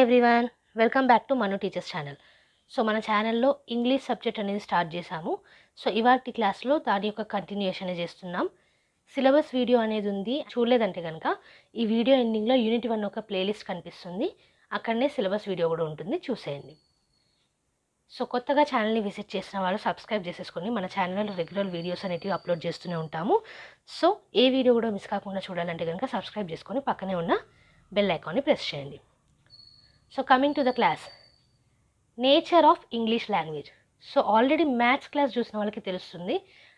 Everyone, welcome back to Manu teachers channel. So మన ఛానల్లో English subject అనేది start చేశాము. సో ఇవాటి క్లాస్లో దాని యొక్క కంటిన్యూషన్ చేస్తున్నాం. సిలబస్ వీడియో అనేది ఉంది, చూడలేదంటే కనుక ఈ వీడియో ఎండింగ్లో యూనిట్ 1 ఒక ప్లేలిస్ట్ కనిపిస్తుంది, అక్కడనే సిలబస్ వీడియో కూడా ఉంటుంది, చూసేయండి. సో కొత్తగా ఛానల్ని విజిట్ చేసిన వాళ్ళు సబ్స్క్రైబ్ చేసేసుకొని మన ఛానల్లో రెగ్యులర్ వీడియోస్ అనేటివి అప్లోడ్ చేస్తూనే ఉంటాము. సో ఏ వీడియో కూడా మిస్ కాకుండా చూడాలంటే కనుక సబ్స్క్రైబ్ చేసుకొని పక్కనే ఉన్న బెల్ ఐకాన్ని ప్రెస్ చేయండి. So coming to the class, nature of English language. So already maths class చూసిన వాళ్ళకి తెలుస్తుంది,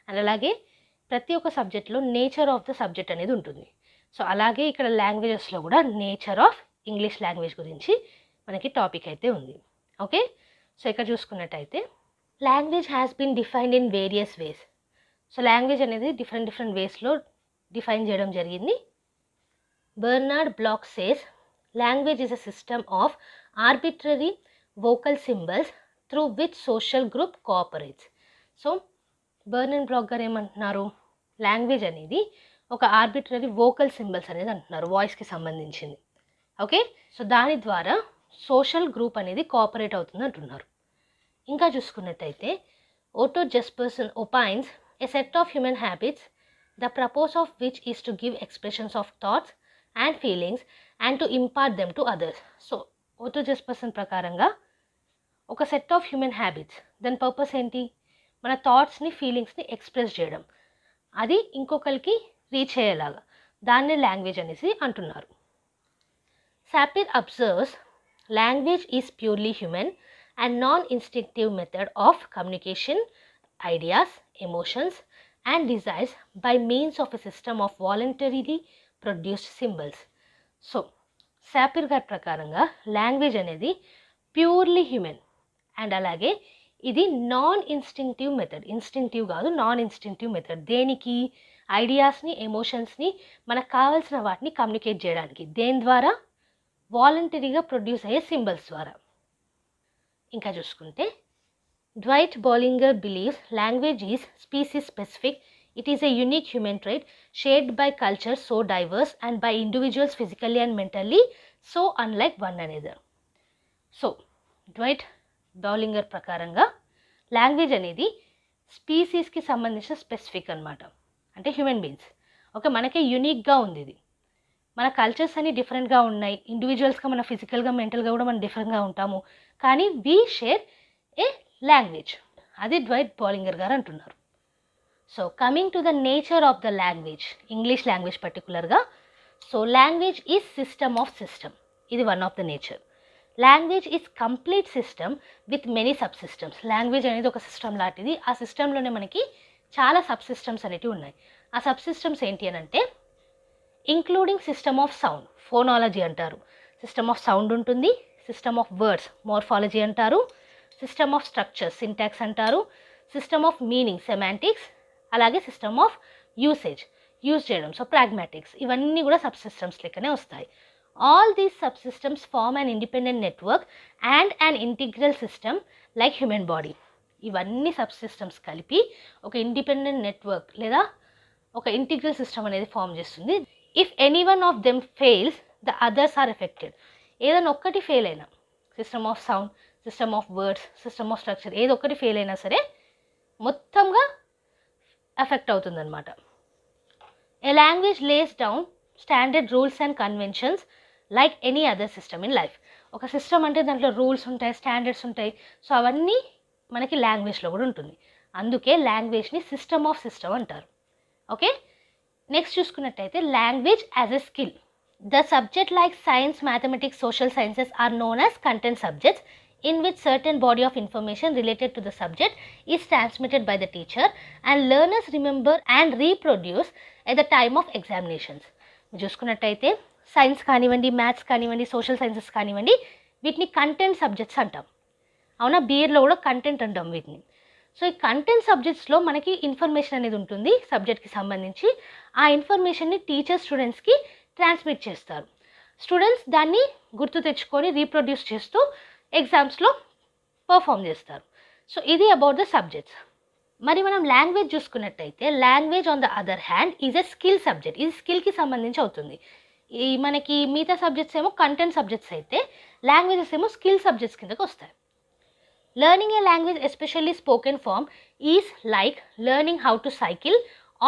అండ్ అలాగే ప్రతి ఒక్క సబ్జెక్ట్లో నేచర్ ఆఫ్ ద సబ్జెక్ట్ అనేది ఉంటుంది. సో అలాగే ఇక్కడ లాంగ్వేజెస్లో కూడా నేచర్ ఆఫ్ ఇంగ్లీష్ లాంగ్వేజ్ గురించి మనకి టాపిక్ అయితే ఉంది. ఓకే, సో ఇక్కడ చూసుకున్నట్టయితే language has been defined in various ways. So language అనేది డిఫరెంట్ వేస్లో డిఫైన్ చేయడం జరిగింది. Bernard Block says language is a system of arbitrary vocal symbols through which social group cooperates. So Bernard Block గారు ఏమంటున్నారు, language అనేది ఒక arbitrary vocal symbols అనేది అంటున్నారు, వాయిస్కి సంబంధించింది. ఓకే, సో దాని ద్వారా సోషల్ గ్రూప్ అనేది కోఆపరేట్ అవుతుంది అంటున్నారు. ఇంకా చూసుకున్నట్టయితే ఓటో జెస్పర్సన్ opines a set of human habits, the purpose of which is to give expressions of thoughts and feelings and to impart them to others. So ఓటో జెస్పర్సన్ ప్రకారంగా ఒక సెట్ ఆఫ్ హ్యూమన్ హ్యాబిట్స్, దాని పర్పస్ ఏంటి, మన థాట్స్ని ఫీలింగ్స్ని ఎక్స్ప్రెస్ చేయడం, అది ఇంకొకరికి రీచ్ అయ్యేలాగా, దాన్నే లాంగ్వేజ్ అనేసి అంటున్నారు. Sapir observes language is purely human and non instinctive method of communication ideas, emotions and desires by means of a system of voluntarily produced symbols. So Sapir గారి ప్రకారంగా లాంగ్వేజ్ అనేది ప్యూర్లీ హ్యూమన్ అండ్ అలాగే ఇది non instinctive method, instinctive కాదు non instinctive method, దేనికి, ఐడియాస్ని ఎమోషన్స్ని మనకు కావాల్సిన వాటిని కమ్యూనికేట్ చేయడానికి, దేని ద్వారా, వాలంటరీగా ప్రొడ్యూస్ అయ్యే సింబల్స్ ద్వారా. ఇంకా చూసుకుంటే Dwight Bollinger believes language is species specific. It is a unique human trait shared by cultures so diverse and by individuals physically and mentally so unlike one another. So Dwight Bollinger ప్రకారంగా language అనేది స్పీసీస్కి సంబంధించిన specific అనమాట, అంటే human beings. Okay, మనకే యూనిక్గా ఉంది ఇది, మన కల్చర్స్ అన్ని డిఫరెంట్గా ఉన్నాయి, ఇండివిజువల్స్గా మన ఫిజికల్గా మెంటల్గా కూడా మనం డిఫరెంట్గా ఉంటాము, కానీ వీ షేర్ ఏ లాంగ్వేజ్, అది డ్వైట్ బౌలింగర్ గారు అంటున్నారు. So coming to the nature of the language, English language పర్టికులర్గా. So language is system of system, ఇది one of the nature. Language is complete system with many sub systems. Language అనేది ఒక system లాంటిది, ఆ సిస్టంలోనే మనకి చాలా సబ్ సిస్టమ్స్ అనేవి ఉన్నాయి. ఆ సబ్ సిస్టమ్స్ ఏంటి అని అంటే including system of sound, phonology అంటారు, సిస్టమ్ ఆఫ్ సౌండ్ ఉంటుంది, సిస్టమ్ ఆఫ్ వర్డ్స్, మోర్ఫాలజీ అంటారు, సిస్టమ్ ఆఫ్ స్ట్రక్చర్, సింటాక్స్ అంటారు, సిస్టమ్ ఆఫ్ మీనింగ్, సెమాంటిక్స్, అలాగే సిస్టమ్ ఆఫ్ యూసేజ్, యూజ్ చేయడం, సో ప్రాగ్మాటిక్స్, ఇవన్నీ కూడా సబ్ సిస్టమ్స్ లెక్కనే వస్తాయి. All these sub systems form an independent network and an integral system like human body. ఇవన్నీ sub systems కలిపి ఒక ఇండిపెండెంట్ నెట్వర్క్ లేదా ఒక ఇంటిగ్రల్ సిస్టమ్ అనేది ఫామ్ చేస్తుంది. If any one of them fails the others are affected. ఏదైనా ఒక్కటి fail అయినా, system of sound, system of words, system of structure, ఏదో ఒకటి ఫెయిల్ అయినా సరే మొత్తంగా ఎఫెక్ట్ అవుతుందన్నమాట. A language lays down standard rules and conventions like any other system in life. ఒక సిస్టమ్ అంటే దాంట్లో రూల్స్ ఉంటాయి, స్టాండర్డ్స్ ఉంటాయి, సో అవన్నీ మనకి లాంగ్వేజ్లో కూడా ఉంటుంది. అందుకే లాంగ్వేజ్ని సిస్టమ్ ఆఫ్ సిస్టమ్ అంటారు. ఓకే, నెక్స్ట్ చూసుకున్నట్టయితే language as a skill. The subject like science, mathematics, social sciences are known as content subjects in which certain body of information related to the subject is transmitted by the teacher and learners remember and reproduce at the time of examinations. చూసుకున్నట్టయితే science కానివ్వండి, maths కానివ్వండి, social sciences కానివ్వండి, వీటిని content subjects అంటాం. అవునా, బీఎడ్లో కూడా content అంటాం వీటిని. సో ఈ కంటెంట్ సబ్జెక్ట్స్లో మనకి ఇన్ఫర్మేషన్ అనేది ఉంటుంది సబ్జెక్ట్కి సంబంధించి, ఆ ఇన్ఫర్మేషన్ని టీచర్ స్టూడెంట్స్కి ట్రాన్స్మిట్ చేస్తారు. స్టూడెంట్స్ దాన్ని గుర్తు తెచ్చుకొని రీప్రొడ్యూస్ చేస్తూ ఎగ్జామ్స్లో పర్ఫామ్ చేస్తారు. సో ఇది అబౌట్ ద సబ్జెక్ట్స్. మరి మనం లాంగ్వేజ్ చూసుకున్నట్టయితే language on the other hand is a skill subject, ఇది స్కిల్కి సంబంధించి అవుతుంది. ఈ మనకి మిగతా సబ్జెక్ట్స్ ఏమో కంటెంట్ సబ్జెక్ట్స్ అయితే లాంగ్వేజెస్ ఏమో స్కిల్ సబ్జెక్ట్స్ కిందకి వస్తాయి. Learning a language especially spoken form is like learning how to cycle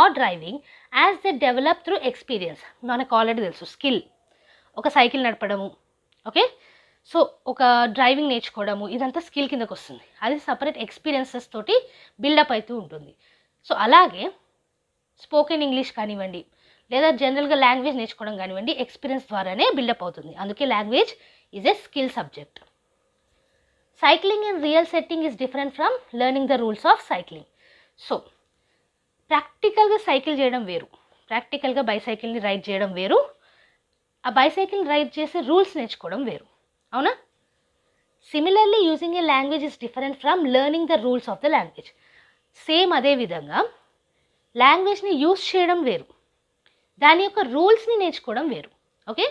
or driving as they develop through experience. మనకు ఆల్రెడీ తెలుసు స్కిల్, ఒక సైకిల్ నడపడము, ఓకే, సో ఒక డ్రైవింగ్ నేర్చుకోవడము, ఇదంతా స్కిల్ కిందకు వస్తుంది. అది సపరేట్ ఎక్స్పీరియన్సెస్ తోటి బిల్డప్ అవుతూ ఉంటుంది. సో అలాగే స్పోకెన్ ఇంగ్లీష్ కానివ్వండి లేదా జనరల్గా లాంగ్వేజ్ నేర్చుకోవడం కానివ్వండి ఎక్స్పీరియన్స్ ద్వారానే బిల్డప్ అవుతుంది. అందుకే language is a skill subject. Cycling in real setting is different from learning the rules of cycling. So ప్రాక్టికల్గా సైకిల్ చేయడం వేరు, ప్రాక్టికల్గా బైసైకిల్ని రైడ్ చేయడం వేరు, ఆ బైసైకిల్ రైడ్ చేసే రూల్స్ నేర్చుకోవడం వేరు, అవునా? Similarly using a language is different from learning the rules of the language. Same అదే విధంగా లాంగ్వేజ్ని యూజ్ చేయడం వేరు, దాని యొక్క రూల్స్ని నేర్చుకోవడం వేరు. Okay,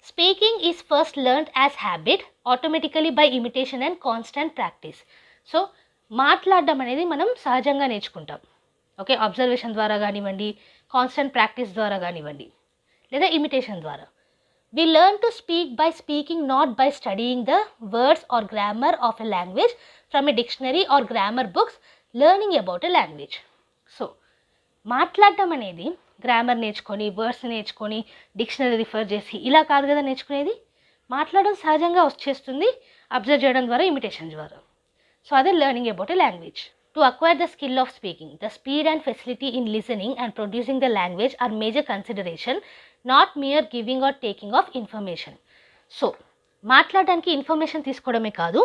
speaking is first learned as habit automatically by imitation and constant practice. So మాట్లాడడం అనేది మనం సహజంగా నేర్చుకుంటాం, ఓకే, అబ్జర్వేషన్ ద్వారా కానివ్వండి, కాన్స్టెంట్ ప్రాక్టీస్ ద్వారా కానివ్వండి, లేదా ఇమిటేషన్ ద్వారా. We learn to speak by speaking, not by studying the words or grammar of a language from a dictionary or grammar books, learning about a language. So, మాట్లాడటం అనేది grammar నేర్చుకొని, words నేర్చుకొని, dictionary refer చేసి ఇలా కాదు కదా నేర్చుకునేది. మాట్లాడడం సహజంగా వచ్చేస్తుంది అబ్జర్వ్ చేయడం ద్వారా, ఇమిటేషన్ ద్వారా. సో అదే learning about a language. To acquire the skill of speaking, the speed and facility in listening and producing the language are major consideration, not mere giving or taking of information. So మాట్లాడడానికి information తీసుకోవడమే కాదు,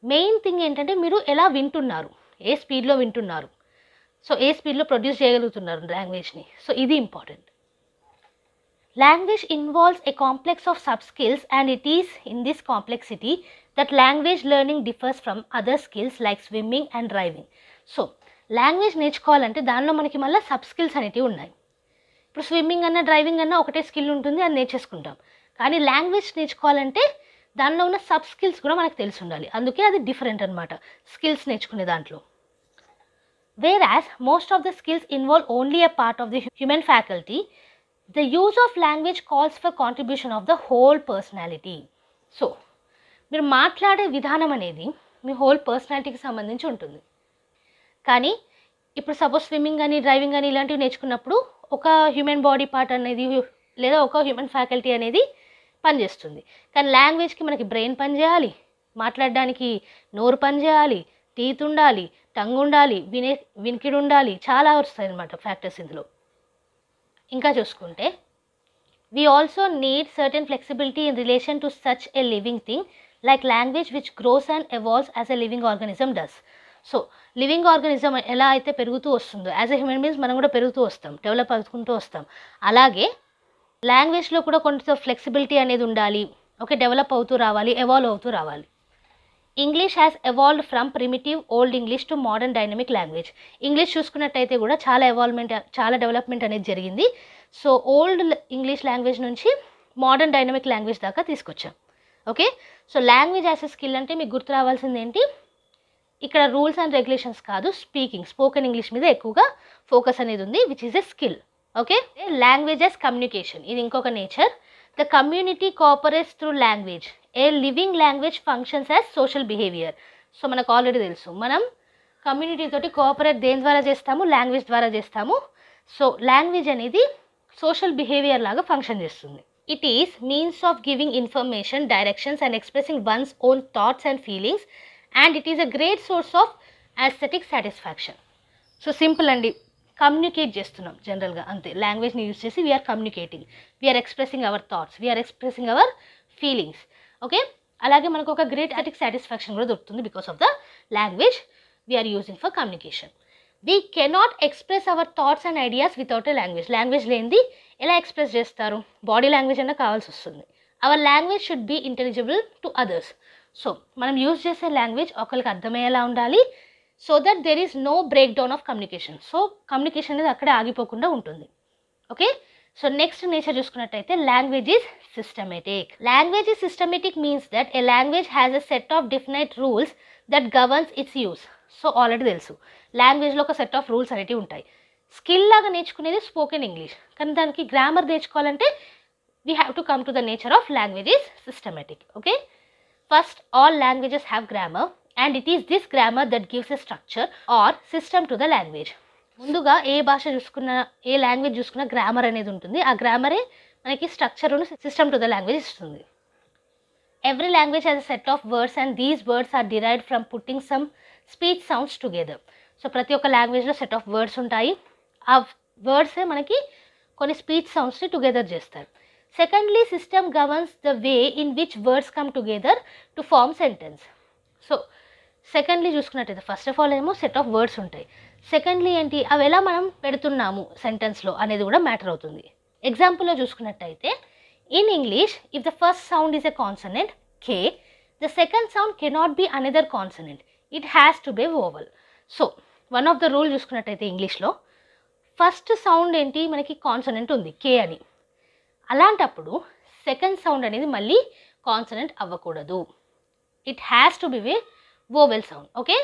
main thing ఏంటంటే మీరు ఎలా వింటున్నారు, ఏ స్పీడ్లో వింటున్నారు, so ఏ స్పీడ్లో ప్రొడ్యూస్ చేయగలుగుతున్నారు లాంగ్వేజ్ని. సో ఇది important. Language involves A complex of sub skills and it is in this complexity that language learning differs from other skills like swimming and driving. So language నేర్చుకోవాలంటే దానిలో మనకి మళ్ళీ సబ్ స్కిల్స్ అనేవి ఉన్నాయి. ఇప్పుడు swimming అన్న driving అన్న ఒకటే స్కిల్ ఉంటుంది, అది నేర్చేసుకుంటాం. కానీ లాంగ్వేజ్ నేర్చుకోవాలంటే దానిలో ఉన్న సబ్ స్కిల్స్ కూడా మనకు తెలిసి ఉండాలి, అందుకే అది డిఫరెంట్ అనమాట స్కిల్స్ నేర్చుకునే దాంట్లో. Whereas most of the skills involve only a part of the human faculty, the use of language calls for contribution of the whole personality. So మీరు మాట్లాడే విధానం అనేది మీ హోల్ పర్సనాలిటీకి సంబంధించి ఉంటుంది. కానీ ఇప్పుడు సపోజ్ స్విమ్మింగ్ కానీ డ్రైవింగ్ కానీ ఇలాంటివి నేర్చుకున్నప్పుడు ఒక హ్యూమన్ బాడీ పార్ట్ అనేది లేదా ఒక హ్యూమన్ ఫ్యాకల్టీ అనేది పనిచేస్తుంది. కానీ లాంగ్వేజ్కి మనకి బ్రెయిన్ పనిచేయాలి, మాట్లాడడానికి నోరు పనిచేయాలి, టీత్ ఉండాలి, టంగ్ ఉండాలి, వినికిడి ఉండాలి, చాలా వస్తాయి అన్నమాట ఫ్యాక్టర్స్ ఇందులో. ఇంకా చూసుకుంటే we also need certain flexibility in relation to such a living thing like language which grows and evolves as a living organism does. So living organism ఎలా అయితే పెరుగుతూ వస్తుందో యాజ్ ఎ హ్యూమన్ బీయింగ్స్ మనం కూడా పెరుగుతూ వస్తాం, డెవలప్ అవుతుంటూ వస్తాం. అలాగే లాంగ్వేజ్లో కూడా కొంత ఫ్లెక్సిబిలిటీ అనేది ఉండాలి, ఓకే, డెవలప్ అవుతూ రావాలి, ఎవాల్వ్ అవుతూ రావాలి. English has evolved from primitive old English to modern dynamic language. English చూసుకున్నట్టయితే కూడా చాలా ఎవాల్వ్మెంట్, చాలా డెవలప్మెంట్ అనేది జరిగింది. సో ఓల్డ్ ఇంగ్లీష్ లాంగ్వేజ్ నుంచి మోడర్న్ డైనమిక్ లాంగ్వేజ్ దాకా తీసుకొచ్చాం. Okay, so language as a skill అంటే మీకు గుర్తు రావాల్సింది ఏంటి, ఇక్కడ రూల్స్ అండ్ రెగ్యులేషన్స్ కాదు, స్పీకింగ్, స్పోకెన్ ఇంగ్లీష్ మీద ఎక్కువగా ఫోకస్ అనేది ఉంది, which is a skill. Okay, language as communication, ఇది ఇంకొక nature. The community cooperates through language. A living language functions as social behaviour. So మనకు ఆల్రెడీ తెలుసు మనం కమ్యూనిటీ తోటి కోఆపరేట్ దేని ద్వారా చేస్తాము, లాంగ్వేజ్ ద్వారా చేస్తాము. సో లాంగ్వేజ్ అనేది సోషల్ బిహేవియర్ లాగా ఫంక్షన్ చేస్తుంది. It is means of giving information, directions and expressing one's own thoughts and feelings and it is a great source of aesthetic satisfaction. So simple అండి, communicate చేస్తున్నాం జనరల్గా అంతే. లాంగ్వేజ్ని use చేసి we are communicating, we are expressing our thoughts, we are expressing our feelings. Okay, అలాగే మనకు ఒక great aesthetic satisfaction కూడా దొరుకుతుంది because of the language we are using for communication. We cannot express our thoughts and ideas without a language. Language లేనిది ఎలా express చేస్తారు, body language అన్నా కావాల్సి వస్తుంది. Our language should be intelligible to others. So మనం use చేసే language ఒకరికి అర్థమయ్యేలా ఉండాలి, so that there is no breakdown of communication. So communication అనేది అక్కడే ఆగిపోకుండా ఉంటుంది. ఓకే, సో నెక్స్ట్ నేచర్ చూసుకున్నట్టయితే language is systematic. Language is systematic means that a language has a set of definite rules that governs it's use. So already తెలుసు లాంగ్వేజ్లో ఒక set of rules అనేవి ఉంటాయి. స్కిల్ లాగా నేర్చుకునేది స్పోకెన్ ఇంగ్లీష్, కానీ దానికి గ్రామర్ నేర్చుకోవాలంటే we have to come to the nature of language is systematic. Okay, first, all languages have grammar and it is this grammar that gives a structure or system to the language. ముందుగా ఏ భాష చూసుకున్నా, ఏ language చూసుకున్నా grammar అనేది ఉంటుంది. ఆ గ్రామరే మనకి structure system to the language ఇస్తుంది. Every language has a set of words and these words are derived from putting some speech sounds together. So ప్రతి ఒక్క లాంగ్వేజ్లో సెట్ ఆఫ్ వర్డ్స్ ఉంటాయి. ఆ వర్డ్సే మనకి కొన్ని స్పీచ్ సౌండ్స్ని టుగెదర్ చేస్తారు. Secondly, system governs the way in which words come together to form sentence. So secondly చూసుకున్నట్టయితే first of all ఏమో సెట్ ఆఫ్ వర్డ్స్ ఉంటాయి. సెకండ్లీ ఏంటి, అవి ఎలా మనం పెడుతున్నాము సెంటెన్స్లో అనేది కూడా మ్యాటర్ అవుతుంది. ఎగ్జాంపుల్లో చూసుకున్నట్టయితే in English if the first sound is a consonant K, the second sound cannot be another consonant, it has to B vowel. So one of the rule చూసుకున్నట్టయితే ఇంగ్లీష్లో ఫస్ట్ సౌండ్ ఏంటి, మనకి కాన్సనెంట్ ఉంది కే అని, అలాంటప్పుడు second sound అనేది మళ్ళీ consonant అవ్వకూడదు. It has to be the vowel sound. Okay,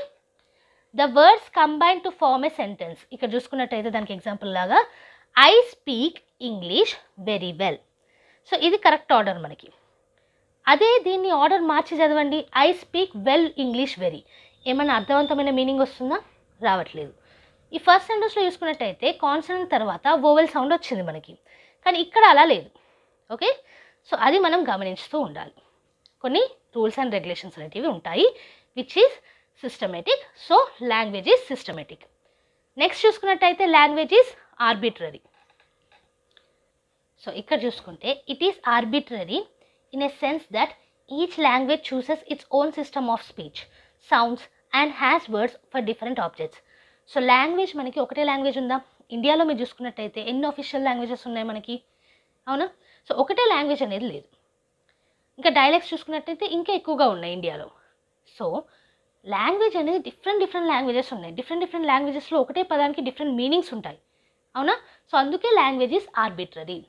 the words combine to form a sentence. ఇక్కడ చూసుకున్నట్టయితే దానికి ఎగ్జాంపుల్ లాగా I speak English very well. So ఇది కరెక్ట్ ఆర్డర్ మనకి. అదే దీన్ని ఆర్డర్ మార్చి చదవండి, I speak well English very, ఏమైనా అర్థవంతమైన మీనింగ్ వస్తుందా? రావట్లేదు. ఈ ఫస్ట్ సెంటెన్స్లో చూసుకున్నట్టయితే కాన్సనెంట్ తర్వాత వోవెల్ సౌండ్ వచ్చింది మనకి, కానీ ఇక్కడ అలా లేదు. ఓకే, సో అది మనం గమనించుతూ ఉండాలి. కొన్ని రూల్స్ అండ్ రెగ్యులేషన్స్ అనేటివి ఉంటాయి which is systematic. So language is systematic. Next చూసుకున్నట్టయితే లాంగ్వేజ్ ఈజ్ ఆర్బిట్రరీ. సో ఇక్కడ చూసుకుంటే it is arbitrary in a sense that each language chooses its own system of speech, sounds and has words for different objects. So language మనకి ఒకటే language ఉందా? ఇండియాలో మీరు చూసుకున్నట్టయితే ఎన్ని అఫీషియల్ లాంగ్వేజెస్ ఉన్నాయి మనకి, అవునా? సో ఒకటే లాంగ్వేజ్ అనేది లేదు. ఇంకా డైలెక్ట్స్ చూసుకున్నట్టయితే ఇంకా ఎక్కువగా ఉన్నాయి ఇండియాలో. సో లాంగ్వేజ్ అనేది డిఫరెంట్ లాంగ్వేజెస్ ఉన్నాయి. డిఫరెంట్ లాంగ్వేజెస్లో ఒకటే పదానికి డిఫరెంట్ మీనింగ్స్ ఉంటాయి, అవునా? సో అందుకే language is arbitrary.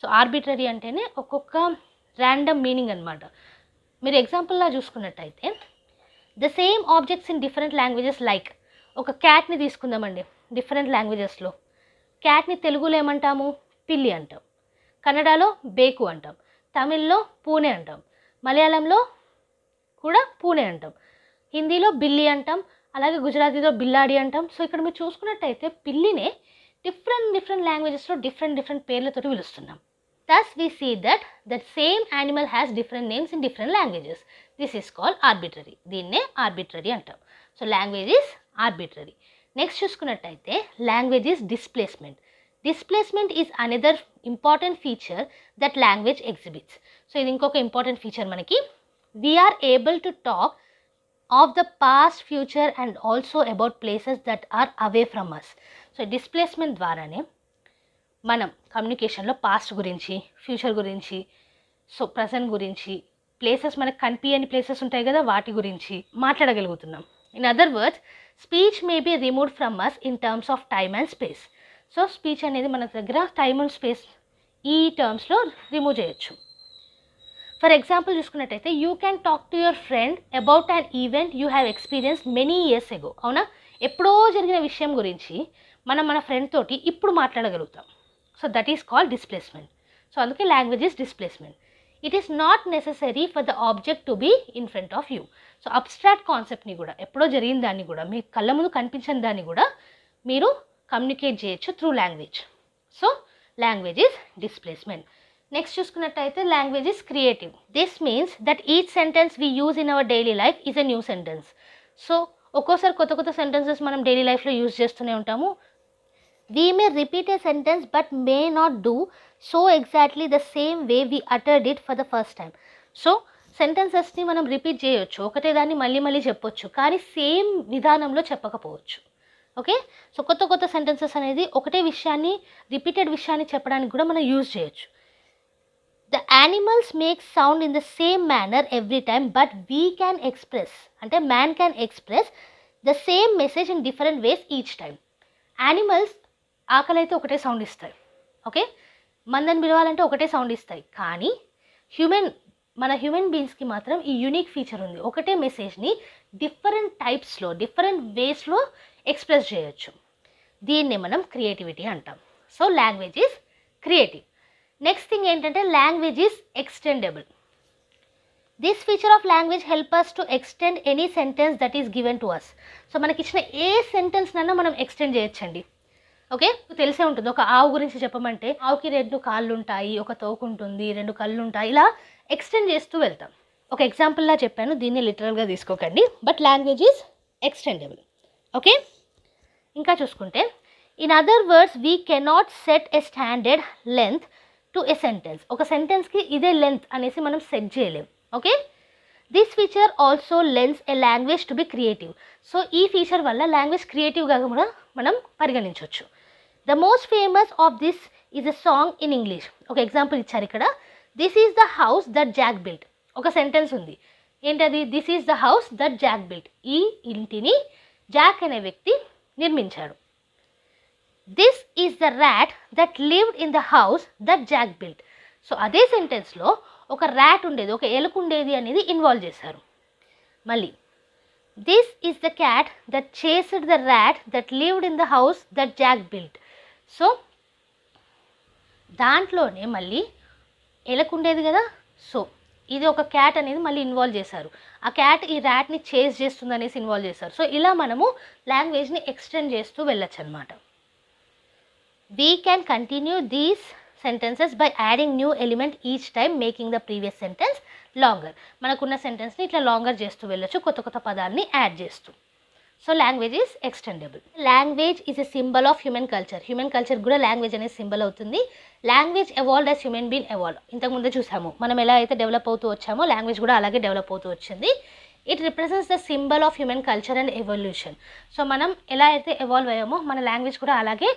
So arbitrary అంటేనే ఒక్కొక్క ర్యాండమ్ మీనింగ్ అనమాట. మీరు ఎగ్జాంపుల్లా చూసుకున్నట్టయితే the same objects in different languages, like ఒక క్యాట్ని తీసుకుందామండి. డిఫరెంట్ లాంగ్వేజెస్లో క్యాట్ని తెలుగులో ఏమంటాము? పిల్లి అంటాం, కన్నడలో బేకు అంటాం, తమిళ్లో పూనే అంటాం, మలయాళంలో కూడా పూనే అంటాం, హిందీలో బిల్లి అంటాం, అలాగే గుజరాతీలో బిల్లాడి అంటాం. సో ఇక్కడ మీరు చూసుకున్నట్టయితే పిల్లినే డిఫరెంట్ లాంగ్వేజెస్లో డిఫరెంట్ పేర్లతో పిలుస్తున్నాం. Thus we see that same animal has different names in different languages. This is called arbitrary. దీన్నే arbitrary అంటాం. So language is arbitrary. Next చూసుకున్నట్టయితే language is displacement. Displacement is another important feature that language exhibits. So ఇది ఇంకొక important feature మనకి. We are able to talk of the past, future and also about places that are away from us. So displacement ద్వారానే మనం కమ్యూనికేషన్లో past గురించి, future గురించి, so present గురించి, places మనకు కనిపించని ప్లేసెస్ ఉంటాయి కదా, వాటి గురించి మాట్లాడగలుగుతున్నాం. In other words, speech may be removed from us in terms of time and space. So speech అనేది మన దగ్గర టైమ్ అండ్ స్పేస్ ఈ టర్మ్స్లో రిమూవ్ చేయొచ్చు. ఫర్ ఎగ్జాంపుల్ చూసుకున్నట్టయితే you can talk to your friend about an event you have experienced many years ago. అవునా, ఎప్పుడో జరిగిన విషయం గురించి మనం మన ఫ్రెండ్ తోటి ఇప్పుడు మాట్లాడగలుగుతాం. So that is called displacement. So అందుకే language is displacement. It is not necessary for the object to be in front of you. So abstract కాన్సెప్ట్ని కూడా, ఎప్పుడో జరిగిన దాన్ని కూడా, మీ కళ్ళ ముందు కనిపించిన దాన్ని కూడా మీరు కమ్యూనికేట్ చేయొచ్చు through language. So language is displacement. Next చూసుకున్నట్టయితే language is creative. This means that each sentence we use in our daily life is a new sentence. So ఒక్కోసారి కొత్త సెంటెన్సెస్ మనం డైలీ లైఫ్లో యూజ్ చేస్తూనే ఉంటాము. We may repeat a sentence but may not do so exactly the same way we uttered it for the first time. So సెంటెన్సెస్ని మనం repeat చేయొచ్చు, ఒకటే దాన్ని మళ్ళీ చెప్పొచ్చు, కానీ సేమ్ విధానంలో చెప్పకపోవచ్చు. ఓకే, సో కొత్త సెంటెన్సెస్ అనేది ఒకటే విషయాన్ని, రిపీటెడ్ విషయాన్ని చెప్పడానికి కూడా మనం యూజ్ చేయొచ్చు. The animals make sound in the same manner every time but we can express, అంటే man can express the same message in different ways each time. Animals ఆకలి అయితే ఒకటే సౌండ్ ఇస్తాయి, ఓకే, మందని పిలవాలంటే ఒకటే సౌండ్ ఇస్తాయి, కానీ మన హ్యూమన్ బీయింగ్స్కి మాత్రం ఈ యూనిక్ ఫీచర్ ఉంది. ఒకటే మెసేజ్ని డిఫరెంట్ టైప్స్లో, డిఫరెంట్ వేస్లో ఎక్స్ప్రెస్ చేయొచ్చు. దీన్నే మనం క్రియేటివిటీ అంటాం. So language is creative. Next thing ఏంటంటే language is extendable. This feature of language help us to extend any sentence that is given to us. So మనకి ఇచ్చిన ఏ సెంటెన్స్నైనా మనం ఎక్స్టెండ్ చేయొచ్చండి. ఓకే, తెలిసే ఉంటుంది. ఒక ఆవు గురించి చెప్పమంటే ఆవుకి 2 కాళ్ళు ఉంటాయి, ఒక తోక ఉంటుంది, 2 కళ్ళు ఉంటాయి, ఇలా ఎక్స్టెండ్ చేస్తూ వెళ్తాం. ఒక ఎగ్జాంపుల్లా చెప్పాను, దీన్ని లిటరల్గా తీసుకోకండి. But language is extendable. Okay, ఇంకా చూసుకుంటే in other words we cannot set a standard length to a sentence. ఒక సెంటెన్స్కి ఇదే లెంత్ అనేసి మనం సెట్ చేయలేం. Okay, this feature also lens a language to be creative. So ఈ ఫీచర్ వల్ల language క్రియేటివ్గా కూడా మనం పరిగణించవచ్చు. The most famous of this is a song in English. ఒక ఎగ్జాంపుల్ ఇచ్చారు ఇక్కడ. This is the house that Jack built. ఒక సెంటెన్స్ ఉంది, ఏంటది? This is the house that Jack built. ఈ ఇంటిని జాక్ అనే వ్యక్తి నిర్మించాడు. This is the rat that lived in the house that Jack built. So అదే సెంటెన్స్లో ఒక ర్యాట్ ఉండేది, ఒక ఎలుక ఉండేది అనేది ఇన్వాల్వ్ చేశారు. మళ్ళీ this is the cat that chased the rat that lived in the house that Jack built. So దాంట్లోనే మళ్ళీ ఎలుక ఉండేది కదా, సో ఇది ఒక క్యాట్ అనేది మళ్ళీ ఇన్వాల్వ్ చేశారు. ఆ క్యాట్ ఈ ర్యాట్ని చేస్ చేస్తుంది అనేసి ఇన్వాల్వ్ చేశారు. సో ఇలా మనము లాంగ్వేజ్ని ఎక్స్టెండ్ చేస్తూ వెళ్ళొచ్చు అనమాట. We can continue these sentences by adding new element each time, making the previous sentence longer. మనకున్న సెంటెన్స్ని ఇట్లా లాంగర్ చేస్తూ వెళ్ళొచ్చు, కొత్త కొత్త పదాలని యాడ్ చేస్తూ. So language is extendable. Language is a symbol of human culture. Human culture కూడా language అనేది సింబల్ అవుతుంది. Language evolved as human being evolve. ఇంతకుముందే చూసాము, మనం ఎలా అయితే డెవలప్ అవుతూ వచ్చామో లాంగ్వేజ్ కూడా అలాగే డెవలప్ అవుతూ వచ్చింది. It represents the symbol of human culture and evolution. So మనం ఎలా అయితే ఎవాల్వ్ అయ్యామో మన లాంగ్వేజ్ కూడా అలాగే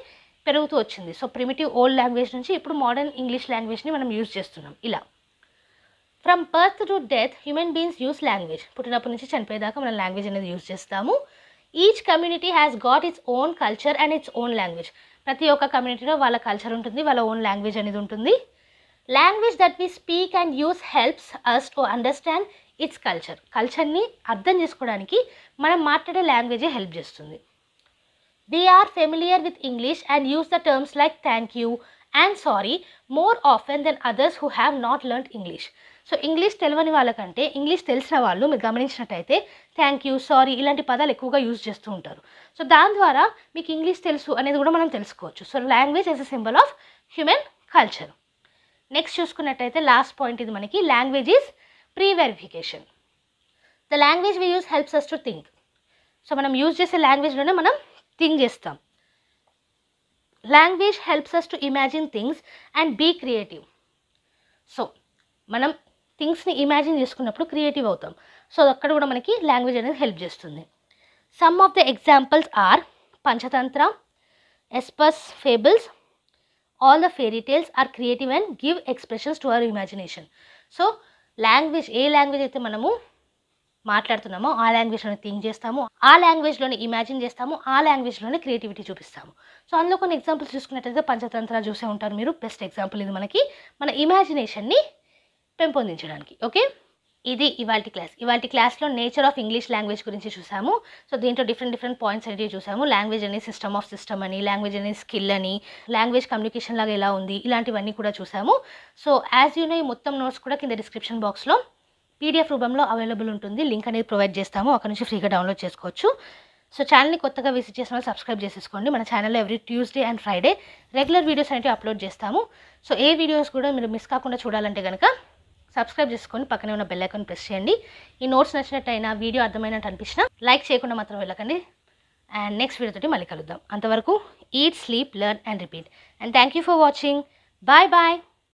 పెరుగుతూ వచ్చింది. సో ప్రిమిటివ్ ఓల్డ్ లాంగ్వేజ్ నుంచి ఇప్పుడు మోడర్న్ ఇంగ్లీష్ లాంగ్వేజ్ని మనం యూజ్ చేస్తున్నాం. ఇలా from birth to death human beings use language. పుట్టినప్పటి నుంచి చనిపోయేదాకా మనం లాంగ్వేజ్ అనేది యూజ్ చేస్తాము. Each community has got its own culture and its own language. ప్రతి ఒక్క కమ్యూనిటీలో వాళ్ళ కల్చర్ ఉంటుంది, వాళ్ళ ఓన్ లాంగ్వేజ్ అనేది ఉంటుంది. Language that we speak and use helps us to understand its culture. కల్చర్ని అర్థం చేసుకోవడానికి మనం మాట్లాడే లాంగ్వేజే హెల్ప్ చేస్తుంది. We are familiar with English and use the terms like thank you and sorry more often than others who have not learnt English. So English తెలియని వాళ్ళకంటే English తెలిసిన వాళ్ళు మీరు గమనించినట్టయితే థ్యాంక్ యూ, సారీ ఇలాంటి పదాలు ఎక్కువగా యూజ్ చేస్తూ ఉంటారు. సో దాని ద్వారా మీకు ఇంగ్లీష్ తెలుసు అనేది కూడా మనం తెలుసుకోవచ్చు. So language as a symbol of human culture. Next చూసుకున్నట్టయితే లాస్ట్ పాయింట్ ఇది మనకి. Language is pre verification. The language we use helps us to think. So మనం యూజ్ చేసే లాంగ్వేజ్లోనే మనం థింక్ చేస్తాం. Language helps us to imagine things and be creative. So మనం థింగ్స్ని ఇమాజిన్ చేసుకున్నప్పుడు క్రియేటివ్ అవుతాం. సో అక్కడ కూడా మనకి లాంగ్వేజ్ అనేది హెల్ప్ చేస్తుంది. Some of the examples are Panchatantra, Aesop's fables, all the fairy tales are creative and give expressions to our imagination. So language, ఏ లాంగ్వేజ్ అయితే మనము మాట్లాడుతున్నామో ఆ లాంగ్వేజ్లోనే థింక్ చేస్తాము, ఆ లాంగ్వేజ్లోనే ఇమాజిన్ చేస్తాము, ఆ లాంగ్వేజ్లోనే క్రియేటివిటీ చూపిస్తాము. సో అందులో కొన్ని ఎగ్జాంపుల్స్ చూసుకున్నట్టయితే పంచతంత్ర చూసే ఉంటారు మీరు. బెస్ట్ ఎగ్జాంపుల్ ఇది మనకి మన ఇమాజినేషన్ని పెంపొందించడానికి. ఓకే, ఇది ఇవాల్టి క్లాస్. ఇవాల్టి క్లాస్లో నేచర్ ఆఫ్ ఇంగ్లీష్ లాంగ్వేజ్ గురించి చూసాము. సో దీంట్లో డిఫరెంట్ పాయింట్స్ అనేవి చూసాము. లాంగ్వేజ్ అనేది సిస్టమ్ ఆఫ్ సిస్టమ్ అని, లాంగ్వేజ్ అనేది స్కిల్ అని, లాంగ్వేజ్ కమ్యూనికేషన్ లాగా ఎలా ఉంది, ఇలాంటివన్నీ కూడా చూసాము. సో యాజ్ యూ నో ఈ మొత్తం నోట్స్ కూడా కింద డిస్క్రిప్షన్ బాక్స్లో పీడిఎఫ్ రూపంలో అవైలబుల్ ఉంటుంది. లింక్ అనేది ప్రొవైడ్ చేస్తాము, అక్కడ నుంచి ఫ్రీగా డౌన్లోడ్ చేసుకోవచ్చు. సో ఛానల్ని కొత్తగా విజిట్ చేసిన వాళ్ళు సబ్స్క్రైబ్ చేసేసుకోండి. మన ఛానల్లో every Tuesday and Friday regular videos అనేవి అప్లోడ్ చేస్తాము. సో ఏ వీడియోస్ కూడా మీరు మిస్ కాకుండా చూడాలంటే కనుక సబ్స్క్రైబ్ చేసుకొని పక్కనే ఉన్న బెల్ ఐకాన్ ప్రెస్ చేయండి. ఈ నోట్స్ నచ్చినట్టయినా, వీడియో అర్థమైనట్టు అనిపించినా లైక్ చేయకుండా మాత్రం వెళ్ళకండి. అండ్ నెక్స్ట్ వీడియోతోటి మళ్ళీ కలుద్దాం. అంతవరకు eat, sleep, learn and repeat. And thank you for watching. Bye bye.